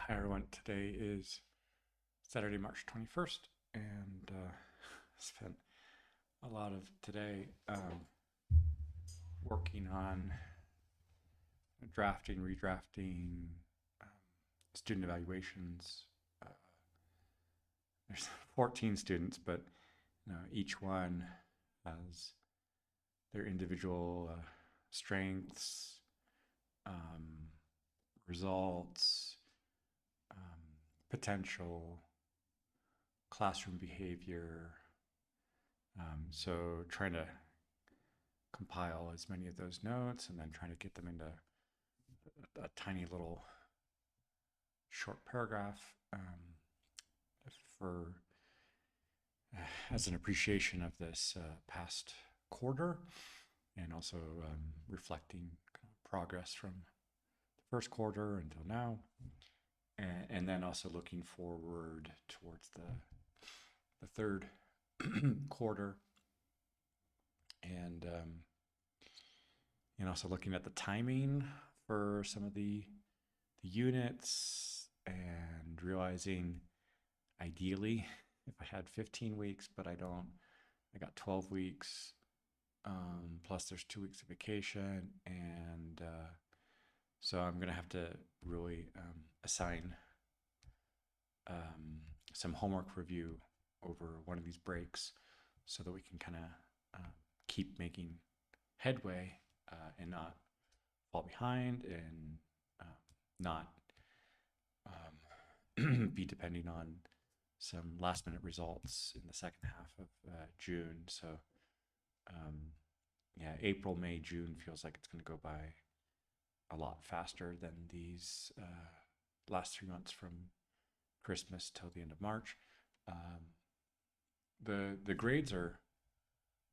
Hi everyone. Today is Saturday, March 21st, and spent a lot of today working on drafting, redrafting, um, student evaluations. Uh, there's 14 students, but each one has their individual strengths, um, results, um, potential, classroom behavior. So trying to compile as many of those notes and then trying to get them into a tiny little short paragraph for as an appreciation of this past quarter and also reflecting kind of progress from the first quarter until now, and then also looking forward towards the third quarter, and also looking at the timing for some of the units and realizing ideally if I had 15 weeks, but I don't, I got 12 weeks. Plus there's 2 weeks of vacation. And so I'm going to have to really assign some homework review over one of these breaks so that we can kind of keep making headway and not fall behind and not be depending on some last minute results in the second half of June. So, yeah, April, May, June feels like it's going to go by a lot faster than these last 3 months from Christmas till the end of March. The grades are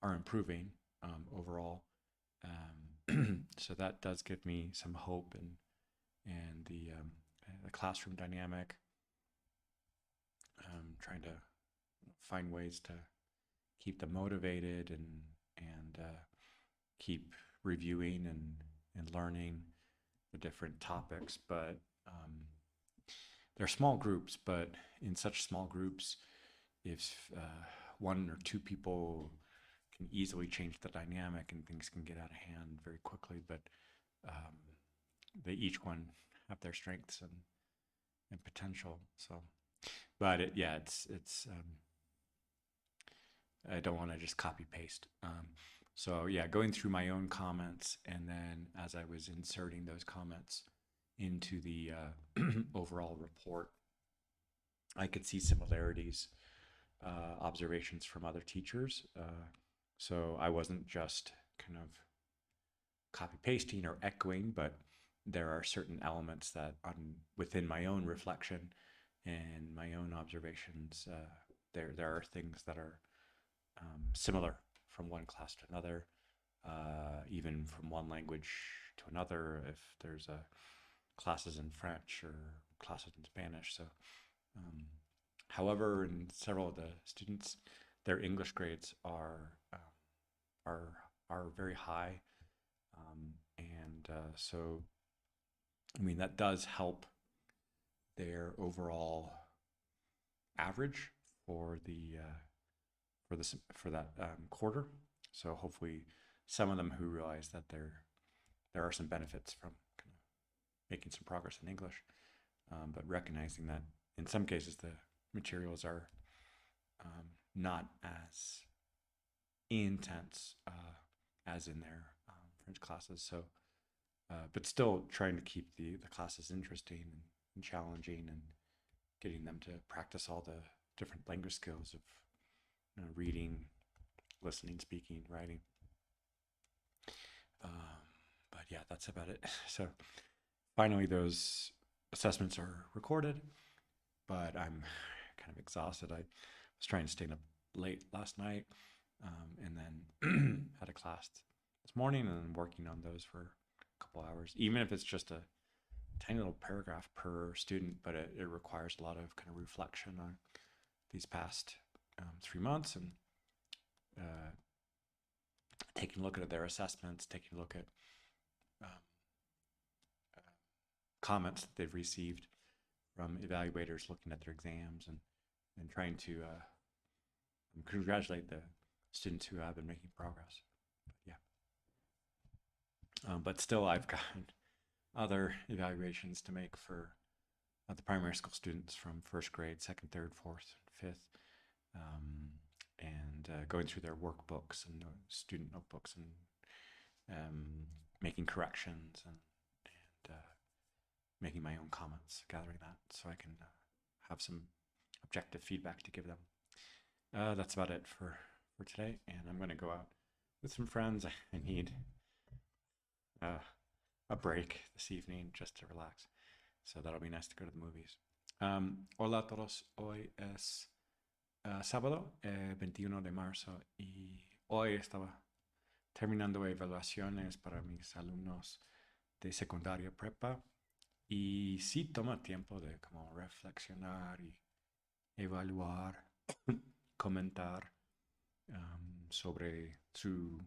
improving overall, so that does give me some hope, and the classroom dynamic. Trying to find ways to keep them motivated and keep reviewing and learning the different topics. But they're small groups, but in such small groups, if one or two people can easily change the dynamic and things can get out of hand very quickly. But they each one have their strengths and potential. So, but it's I don't want to just copy paste. So yeah, going through my own comments, and then as I was inserting those comments into the overall report, I could see similarities, observations from other teachers. So I wasn't just kind of copy pasting or echoing, but there are certain elements that within my own reflection and my own observations, there are things that are similar from one class to another, even from one language to another. If there's classes in French or classes in Spanish, so however, in several of the students, their English grades are are very high, and so I mean that does help their overall average for for that quarter. So hopefully, some of them who realize that there are some benefits from kind of making some progress in English, but recognizing that in some cases the materials are not as intense as in their French classes. So, but still trying to keep the classes interesting and challenging, and getting them to practice all the different language skills of reading, listening, speaking, writing. But yeah, that's about it. So finally, those assessments are recorded, but I'm kind of exhausted. I was trying to stay up late last night, and then had a class this morning, and then working on those for a couple hours, even if it's just a tiny little paragraph per student, but it requires a lot of kind of reflection on these past 3 months, and taking a look at their assessments, taking a look at um, comments that they've received from evaluators looking at their exams and trying to congratulate the students who have been making progress. But yeah, but still, I've got other evaluations to make for the primary school students from first grade, second, third, fourth, fifth, and going through their workbooks and student notebooks and making corrections and making my own comments, gathering that so I can have some objective feedback to give them. That's about it for today, and I'm going to go out with some friends. I need a break this evening just to relax, so that'll be nice to go to the movies. Hola a todos, hoy es sábado 21 de marzo y hoy estaba terminando evaluaciones para mis alumnos de secundaria prepa y sí toma tiempo de como reflexionar y evaluar, comentar sobre su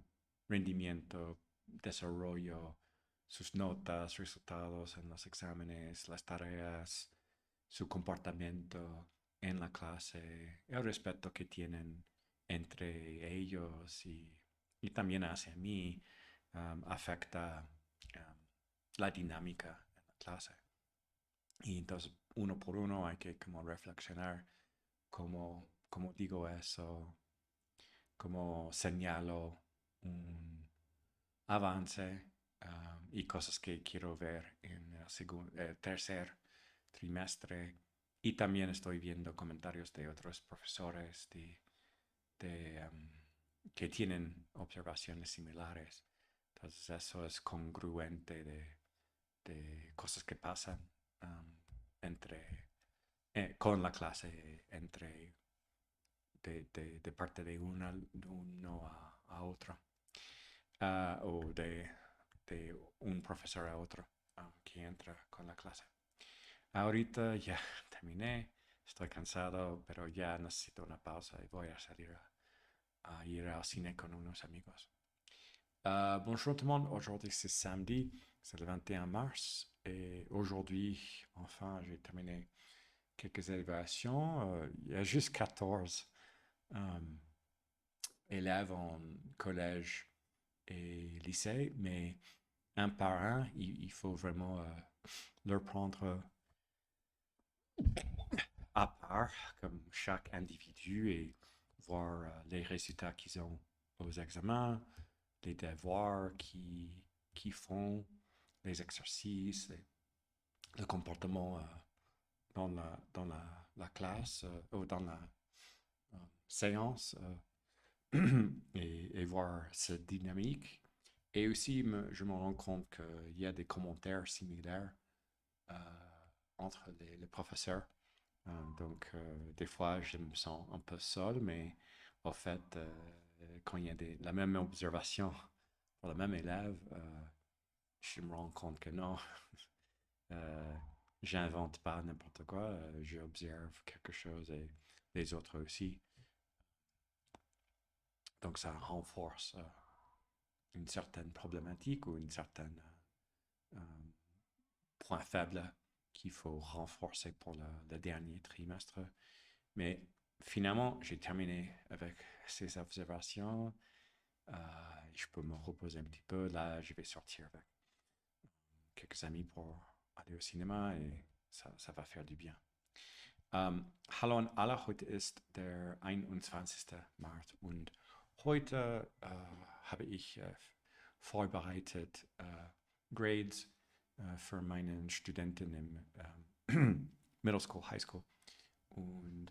rendimiento, desarrollo, sus notas, resultados en los exámenes, las tareas, su comportamiento en la clase, el respeto que tienen entre ellos y también hacia mí afecta la dinámica en la clase. Y entonces, uno por uno, hay que como reflexionar cómo digo eso, cómo señalo un avance y cosas que quiero ver en el tercer trimestre. Y también estoy viendo comentarios de otros profesores que tienen observaciones similares. Entonces eso es congruente de cosas que pasan con la clase de parte de uno a otro, o de un profesor a otro que entra con la clase. Ahorita ya terminé, estoy cansado, pero ya necesito una pausa y voy a salir à ir au ciné con unos amigos. Bonjour tout le monde, aujourd'hui c'est samedi, c'est le 21 mars et aujourd'hui, enfin, j'ai terminé quelques évaluations. Il y a juste 14 élèves en collège et lycée, mais un par un, il faut vraiment leur prendre à part, comme chaque individu, et voir les résultats qu'ils ont aux examens, les devoirs qu'ils font, les exercices, le comportement dans la classe ou dans la séance et voir cette dynamique. Et aussi, je me rends compte qu'il y a des commentaires similaires entre les professeurs. Donc, des fois, je me sens un peu seul, mais en fait, quand il y a la même observation pour le même élève, je me rends compte que non, j'invente pas n'importe quoi, j'observe quelque chose et les autres aussi. Donc, ça renforce une certaine problématique ou une certaine point faible qu'il faut renforcer pour le dernier trimestre. Mais finalement, j'ai terminé avec ces observations. Je peux me reposer un petit peu. Là, je vais sortir avec quelques amis pour aller au cinéma et ça va faire du bien. Hallo an alle, heute ist der 21. März und heute habe ich vorbereitet Grades für meinen Studenten im Middle School, High School. Und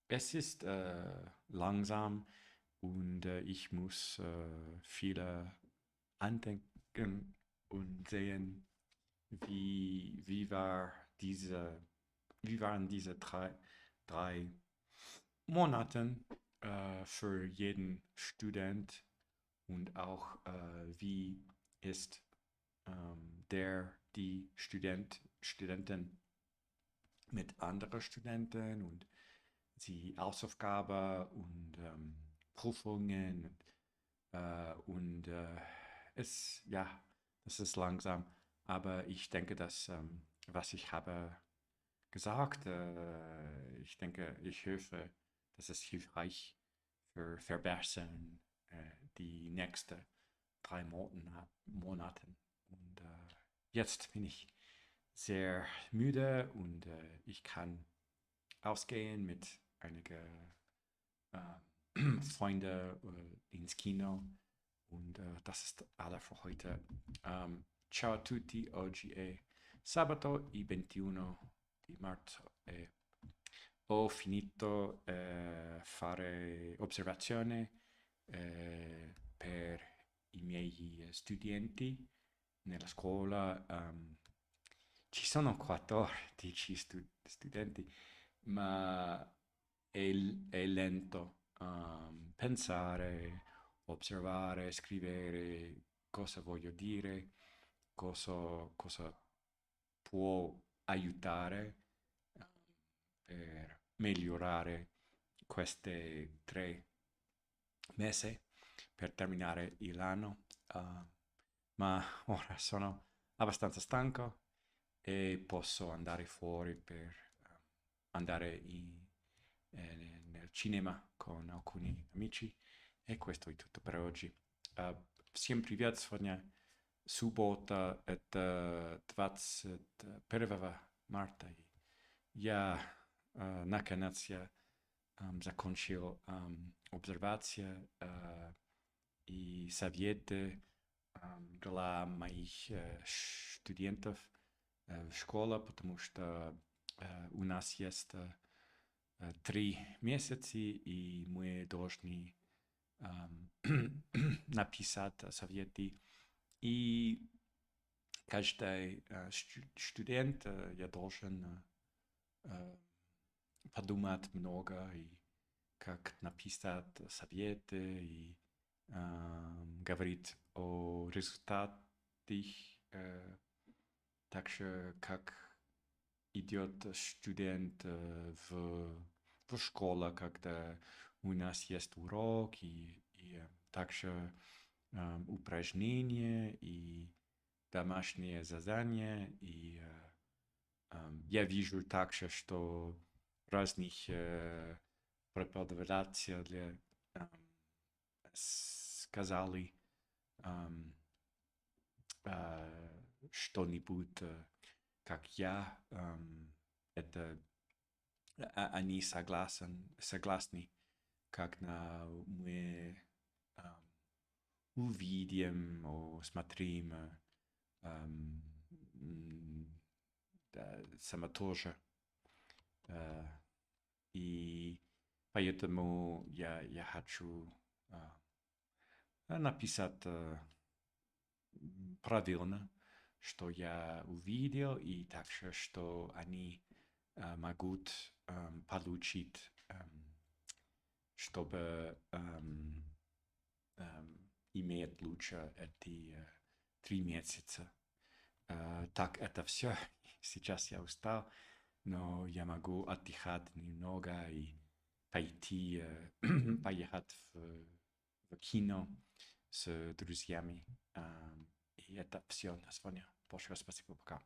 es ist langsam und ich muss viele andenken und sehen, wie waren diese drei Monate für jeden Student und auch wie ist die Studenten mit anderen Studenten und die Hausaufgaben und Prüfungen und das ist langsam, aber ich denke, dass was ich habe gesagt. Ich denke, ich hoffe, dass es hilfreich für verbessern die nächsten 3 Monaten. Und jetzt bin ich sehr müde und ich kann ausgehen mit einigen Freunden ins Kino. Und das ist alles für heute. Ciao a tutti, oggi è sabato il 21 di marzo e ho finito fare osservazione per i miei studenti nella scuola. Ci sono 14 studenti, ma è lento pensare, osservare, scrivere cosa voglio dire, cosa può aiutare per migliorare queste 3 mesi per terminare l'anno. Ma ora sono abbastanza stanco e posso andare fuori per andare nel cinema con alcuni amici. E questo è tutto per oggi. Всем привет! Сегодня суббота, это 21 марта. Я, наконец, закончил обсервации и советы для моих студентов в школе, потому что у нас есть 3 месяца, и мы должны написать советы. И каждый студент я должен подумать много, и как написать советы, и говорить о результатах, также как идет студент в школе, когда у нас есть урок, и также упражнения, и домашние задания. И я вижу также, что разных преподавателей сказали что-нибудь, как я, это они согласны, когда мы увидим, смотрим сама тоже. И поэтому я хочу написать правильно, что я увидел, и также, что они могут получить, чтобы иметь лучше эти 3 месяца. Так, это все. Сейчас я устал, но я могу отдыхать немного и пойти, поехать в кино с друзьями. И это все на сегодня. Большое спасибо, пока.